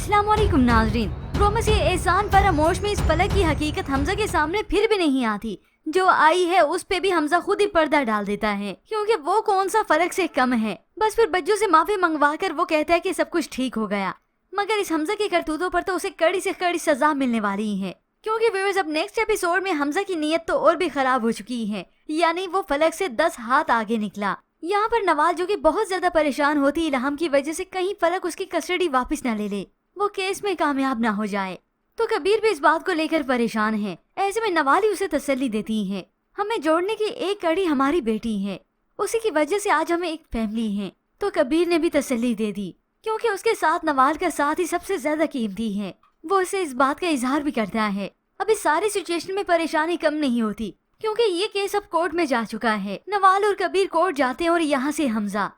अस्सलाम वालेकुम नाज़रीन। प्रोमिस ये एहसान फरामोश में इस पलक की हकीकत हमजा के सामने फिर भी नहीं आती। जो आई है उस पे भी हमजा खुद ही पर्दा डाल देता है, क्योंकि वो कौन सा फर्क से कम है। बस फिर बज्जू से माफी मंगवा कर वो कहता है कि सब कुछ ठीक हो गया। मगर इस हमजा की करतूतों पर तो उसे कड़ी से कड़ी सजा मिलने वाली है, क्योंकि व्यूअर्स अब नेक्स्ट एपिसोड में हमजा की नीयत तो और भी खराब हो चुकी है, यानी वो फलक से 10 हाथ आगे निकला। यहाँ पर नवाज जो कि बहुत ज्यादा परेशान होती इल्हाम की वजह से कहीं फलक उसकी कस्टडी वापस न ले ले, वो केस में कामयाब ना हो जाए। तो कबीर भी इस बात को लेकर परेशान है। ऐसे में नवाली उसे तसल्ली देती है, हमें जोड़ने की एक कड़ी हमारी बेटी है, उसी की वजह से आज हमें एक फैमिली है। तो कबीर ने भी तसल्ली दे दी, क्योंकि उसके साथ नवाल का साथ ही सबसे ज्यादा कीमती है। वो उसे इस बात का इजहार भी करता है। अब इस सारी सिचुएशन में परेशानी कम नहीं होती, क्योंकि ये केस अब कोर्ट में जा चुका है। नवाल और कबीर कोर्ट जाते हैं और यहाँ से हमजा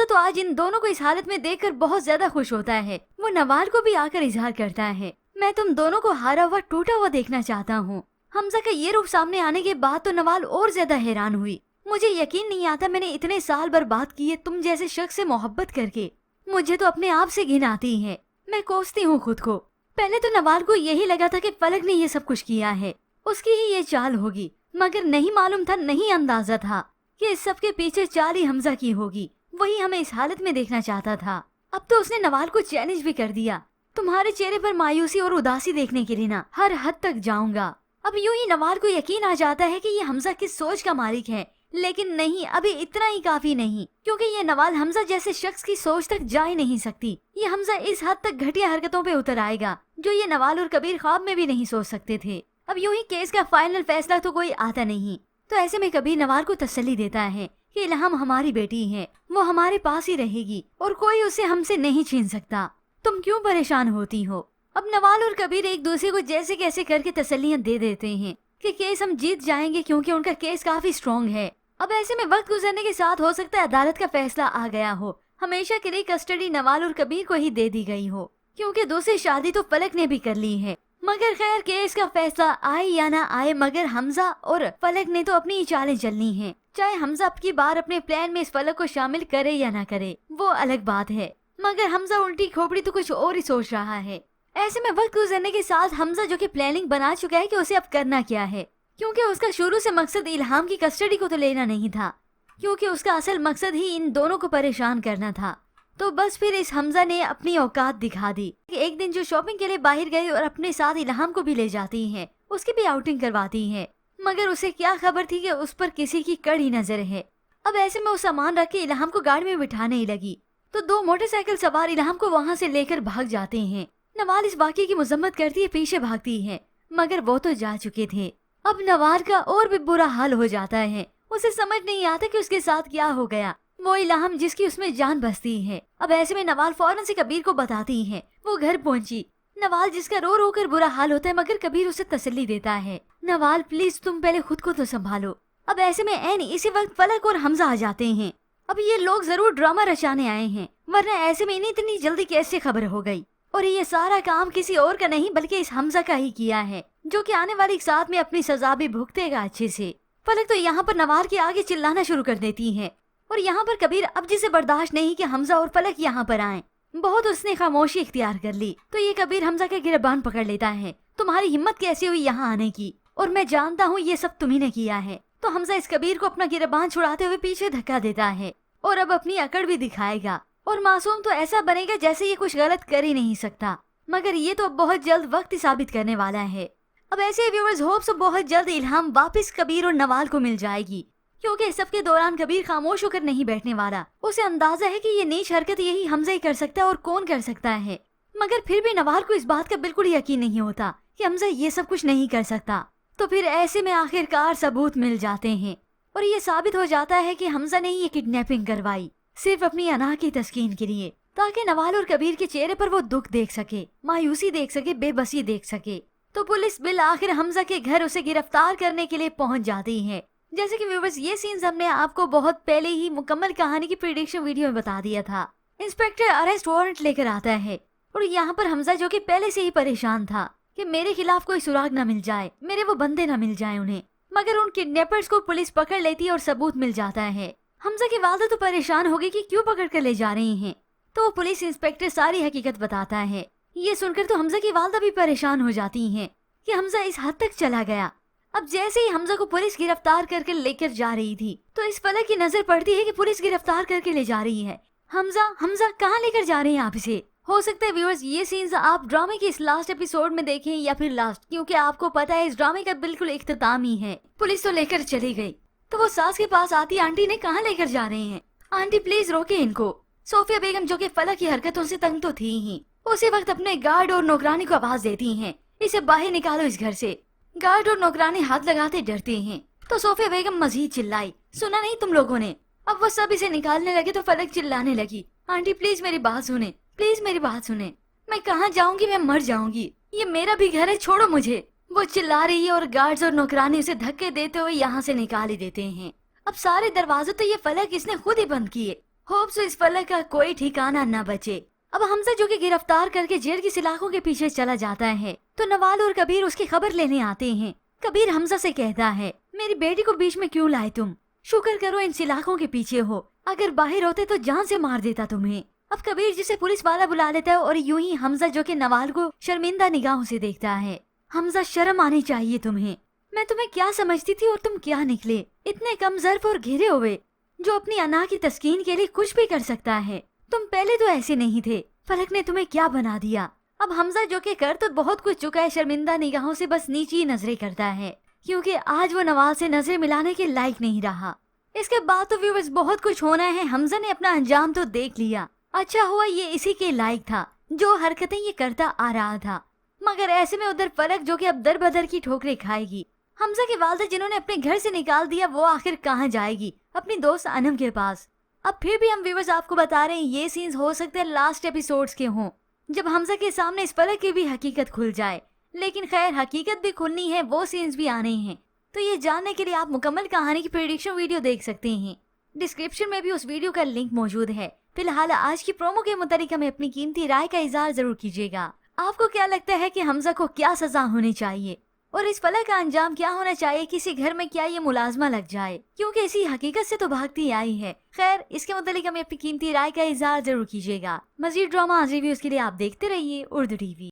तो आज इन दोनों को इस हालत में देखकर बहुत ज्यादा खुश होता है। वो नवाल को भी आकर इजहार करता है, मैं तुम दोनों को हारा हुआ टूटा हुआ देखना चाहता हूँ। हमजा का ये रूप सामने आने के बाद तो नवाल और ज्यादा हैरान हुई। मुझे यकीन नहीं आता मैंने इतने साल बर्बाद किए तुम जैसे शख्स से मोहब्बत करके। मुझे तो अपने आप से घिन आती है, मैं कोसती हूँ खुद को। पहले तो नवाल को यही लगा था कि फलक ने ये सब कुछ किया है, उसकी ही ये चाल होगी, मगर नहीं मालूम था, नहीं अंदाजा था कि इस सब के पीछे चाल ही हमजा की होगी। वही हमें इस हालत में देखना चाहता था। अब तो उसने नवाल को चैलेंज भी कर दिया, तुम्हारे चेहरे पर मायूसी और उदासी देखने के लिए ना हर हद तक जाऊंगा। अब यूं ही नवाल को यकीन आ जाता है कि ये हमजा किस सोच का मालिक है, लेकिन नहीं, अभी इतना ही काफी नहीं, क्योंकि ये नवाल हमजा जैसे शख्स की सोच तक जा ही नहीं सकती। ये हमजा इस हद तक घटिया हरकतों पे उतर आएगा जो ये नवाल और कबीर ख्वाब में भी नहीं सोच सकते थे। अब यूं ही केस का फाइनल फैसला तो कोई आता नहीं। तो ऐसे में कबीर नवाल को तसल्ली देता है कि इल्हाम हमारी बेटी है, वो हमारे पास ही रहेगी और कोई उसे हमसे नहीं छीन सकता। तुम क्यों परेशान होती हो। अब नवाल और कबीर एक दूसरे को जैसे कैसे करके तसल्लियां दे देते हैं कि केस हम जीत जाएंगे, क्योंकि उनका केस काफी स्ट्रॉन्ग है। अब ऐसे में वक्त गुजरने के साथ हो सकता है अदालत का फैसला आ गया हो, हमेशा के लिए कस्टडी नवाल और कबीर को ही दे दी गई हो, क्योंकि दूसरी शादी तो फलक ने भी कर ली है। मगर खैर केस का फैसला आए या ना आए, मगर हमजा और फलक ने तो अपनी ही चालें चलनी है। चाहे हमजा अब की बार अपने प्लान में इस फलक को शामिल करे या ना करे वो अलग बात है, मगर हमजा उल्टी खोपड़ी तो कुछ और ही सोच रहा है। ऐसे में वक्त गुजरने के साथ हमजा जो कि प्लानिंग बना चुका है कि उसे अब करना क्या है, क्योंकि उसका शुरू से मकसद इल्हाम की कस्टडी को तो लेना नहीं था, क्योंकि उसका असल मकसद ही इन दोनों को परेशान करना था। तो बस फिर इस हमजा ने अपनी औकात दिखा दी। एक दिन जो शॉपिंग के लिए बाहर गई और अपने साथ इल्हाम को भी ले जाती है, उसकी भी आउटिंग करवाती है, मगर उसे क्या खबर थी कि उस पर किसी की कड़ी नजर है। अब ऐसे में वो सामान रख के इल्हाम को गाड़ी में बिठाने ही लगी तो 2 मोटरसाइकिल सवार इल्हाम को वहाँ से लेकर भाग जाते हैं। नवाल इस वाक़ये की मजम्मत करती है, पीछे भागती है, मगर वो तो जा चुके थे। अब नवाल का और भी बुरा हाल हो जाता है, उसे समझ नहीं आता कि उसके साथ क्या हो गया। वो इल्हाम जिसकी उसमें जान बसती है। अब ऐसे में नवाल फौरन से कबीर को बताती है। वो घर पहुंची, नवाल जिसका रो रो कर बुरा हाल होता है, मगर कबीर उसे तसल्ली देता है, नवाल प्लीज तुम पहले खुद को तो संभालो। अब ऐसे में ऐन इसी वक्त फलक और हमजा आ जाते हैं। अब ये लोग जरूर ड्रामा रचाने आए हैं, वरना ऐसे में इन्हें इतनी जल्दी कैसे खबर हो गई। और ये सारा काम किसी और का नहीं बल्कि इस हमजा का ही किया है, जो कि आने वाली साथ में अपनी सजा भी भुगतेगा अच्छे से। फलक तो यहाँ पर नवाल के आगे चिल्लाना शुरू कर देती है, और यहाँ पर कबीर अब जिसे बर्दाश्त नहीं कि हमजा और फलक यहाँ पर आए, बहुत उसने खामोशी इख्तियार कर ली। तो ये कबीर हमजा का गिरबान पकड़ लेता है, तुम्हारी हिम्मत कैसे हुई यहाँ आने की, और मैं जानता हूँ ये सब तुम्ही ने किया है। तो हमजा इस कबीर को अपना गिरबान छुड़ाते हुए पीछे धक्का देता है, और अब अपनी अकड़ भी दिखाएगा, और मासूम तो ऐसा बनेगा जैसे ये कुछ गलत कर ही नहीं सकता। मगर ये तो बहुत जल्द वक्त ही साबित करने वाला है। अब ऐसे व्यूअर्स होप्स बहुत जल्द इल्हाम वापस कबीर और नवाल को मिल जाएगी, क्योंकि इस सब के दौरान कबीर खामोश होकर नहीं बैठने वाला। उसे अंदाजा है कि ये नीच हरकत यही हमजा ही कर सकता है, और कौन कर सकता है। मगर फिर भी नवाल को इस बात का बिल्कुल यकीन नहीं होता कि हमजा ये सब कुछ नहीं कर सकता। तो फिर ऐसे में आखिरकार सबूत मिल जाते हैं, और ये साबित हो जाता है कि हमजा ने ये किडनैपिंग करवाई सिर्फ अपनी अना की तस्कीन के लिए, ताकि नवाल और कबीर के चेहरे पर वो दुख देख सके, मायूसी देख सके, बेबसी देख सके। तो पुलिस बिल आखिर हमजा के घर उसे गिरफ्तार करने के लिए पहुंच जाती है। जैसे कि व्यूअर्स ये सीन्स हमने आपको बहुत पहले ही मुकम्मल कहानी की प्रेडिक्शन वीडियो में बता दिया था। इंस्पेक्टर अरेस्ट वारंट लेकर आता है, और यहाँ पर हमजा जो कि पहले से ही परेशान था कि मेरे खिलाफ कोई सुराग न मिल जाए, मेरे वो बंदे न मिल जाए उन्हें, मगर उन किडनैपर्स को पुलिस पकड़ लेती है और सबूत मिल जाता है। हमजा की वालदा तो परेशान हो गई कि क्यों पकड़ कर ले जा रही हैं। तो वो पुलिस इंस्पेक्टर सारी हकीकत बताता है ये सुनकर तो हमजा की वालदा भी परेशान हो जाती हैं कि हमजा इस हद तक चला गया। अब जैसे ही हमजा को पुलिस गिरफ्तार करके लेकर जा रही थी तो इस फलक की नजर पड़ती है कि पुलिस गिरफ्तार करके ले जा रही है। हमजा कहाँ लेकर जा रहे हैं आप इसे? हो सकता है व्यूअर्स ये सीन्स आप ड्रामे के इस लास्ट एपिसोड में देखें या फिर लास्ट, क्योंकि आपको पता है इस ड्रामे का बिल्कुल इख्तिताम ही है। पुलिस तो लेकर चली गई तो वो सास के पास आती, आंटी ने कहाँ लेकर जा रहे हैं? आंटी प्लीज रोके इनको। सोफिया बेगम जो कि फलक की हरकतों से तंग तो थी ही, उसी वक्त अपने गार्ड और नौकरानी को आवाज देती हैं, इसे बाहर निकालो इस घर से। गार्ड और नौकरानी हाथ लगाते डरते हैं तो सोफिया बेगम मजीद चिल्लाई, सुना नहीं तुम लोगों ने? अब वो सब इसे निकालने लगे तो फलक चिल्लाने लगी, आंटी प्लीज मेरी बात सुने, प्लीज मेरी बात सुने, मैं कहाँ जाऊंगी, मैं मर जाऊंगी, ये मेरा भी घर है, छोड़ो मुझे। वो चिल्ला रही है और गार्ड्स और नौकरानी उसे धक्के देते हुए यहाँ से निकाल ही देते हैं। अब सारे दरवाजे तो ये फलक इसने खुद ही बंद किए। होप्स इस फलक का कोई ठिकाना न बचे। अब हमजा जो कि गिरफ्तार करके जेल की सलाखों के पीछे चला जाता है तो नवाल और कबीर उसकी खबर लेने आते हैं। कबीर हमजा से कहता है, मेरी बेटी को बीच में क्यों लाए तुम? शुक्र करो इन सलाखों के पीछे हो, अगर बाहर होते तो जान से मार देता तुम्हें। अब कबीर जिसे पुलिस वाला बुला लेता है और यूं ही हमजा जो कि नवाल को शर्मिंदा निगाहों से देखता है। हमजा शर्म आनी चाहिए तुम्हें, मैं तुम्हें क्या समझती थी और तुम क्या निकले, इतने कम ज़र्फ और घिरे हुए जो अपनी अना की तस्कीन के लिए कुछ भी कर सकता है। तुम पहले तो ऐसे नहीं थे, फलक ने तुम्हें क्या बना दिया। अब हमजा जो कि कर तो बहुत कुछ चुका है, शर्मिंदा निगाहों से बस नीची नजरें करता है क्योंकि आज वो नवाज से नजरें मिलाने के लायक नहीं रहा। इसके बाद तो व्यूअर्स बहुत कुछ होना है। हमजा ने अपना अंजाम तो देख लिया, अच्छा हुआ ये इसी के लायक था जो हरकतें ये करता आ रहा था, मगर ऐसे में उधर फलक जो कि अब दर बदर की ठोकरें खाएगी। हमजा की वालदा जिन्होंने अपने घर से निकाल दिया वो आखिर कहाँ जाएगी? अपनी दोस्त अनम के पास। अब फिर भी हम व्यूअर्स आपको बता रहे हैं ये सीन्स हो सकते हैं लास्ट एपिसोड्स के हों, जब हमजा के सामने इस फलक की भी हकीकत खुल जाए। लेकिन खैर हकीकत भी खुलनी है, वो सीन्स भी आने हैं, तो ये जानने के लिए आप मुकम्मल कहानी की प्रेडिक्शन वीडियो देख सकते हैं। डिस्क्रिप्शन में भी उस वीडियो का लिंक मौजूद है। फिलहाल आज की प्रोमो के मुताबिक हमें अपनी कीमती राय का इजहार जरूर कीजिएगा। आपको क्या लगता है कि हमजा को क्या सजा होनी चाहिए और इस फलक का अंजाम क्या होना चाहिए? किसी घर में क्या ये मुलाजमा लग जाए, क्योंकि इसी हकीकत से तो भागती आई है। खैर इसके मुताबिक हमें अपनी कीमती राय का इजहार जरूर कीजिएगा। मजीद ड्रामा रिव्यूज के लिए आप देखते रहिए उर्दू टीवी।